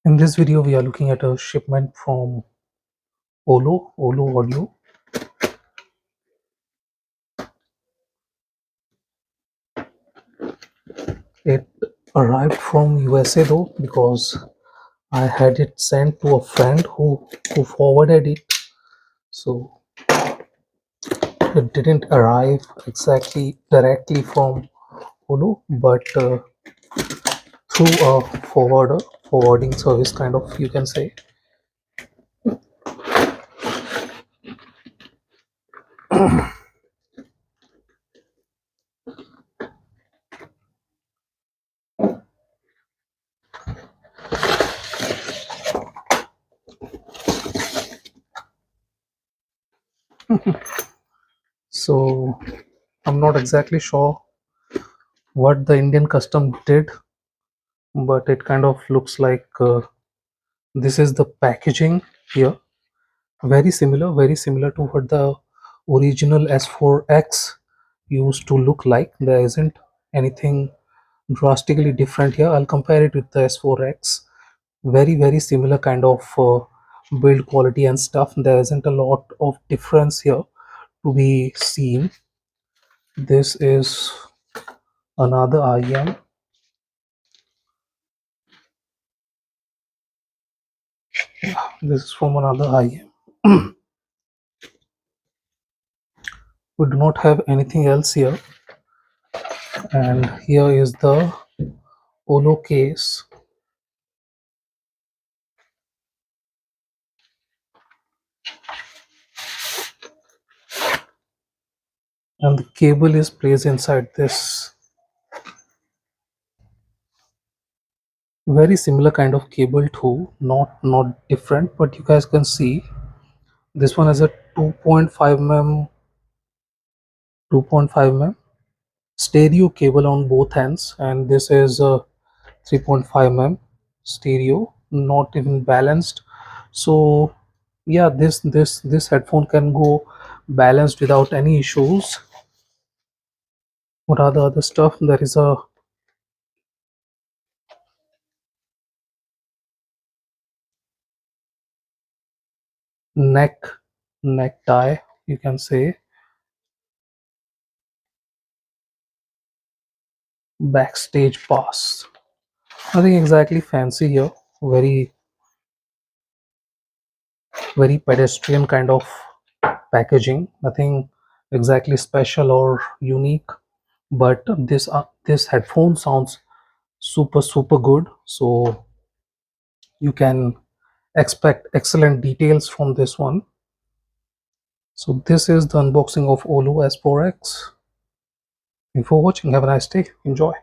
In this video, we are looking at a shipment from Olo Audio. It arrived from USA though, because I had it sent to a friend who forwarded it. So it didn't arrive exactly directly from Olo, but through a forwarding service kind of, you can say. So I'm not exactly sure what the Indian custom did, but it kind of looks like this is the packaging here. Very similar to what the original S4x used to look like. There isn't anything drastically different here. I'll compare it with the S4x. Very similar kind of build quality and stuff. There isn't a lot of difference here to be seen. This is another IM. This is from another IM. We do not have anything else here, and here is the Olo case. And the cable is placed inside this. Very similar kind of cable too, not different, but you guys can see this one has a 2.5 mm stereo cable on both ends, and this is a 3.5 mm stereo, not even balanced. So yeah, this headphone can go balanced without any issues. What are the other stuff? There is a neck tie, you can say. Backstage pass, nothing exactly fancy here. Very pedestrian kind of packaging, nothing exactly special or unique, but this headphone sounds super good, so you can expect excellent details from this one. So this is the unboxing of Olo S4x. Thank you for watching. Have a nice day. Enjoy.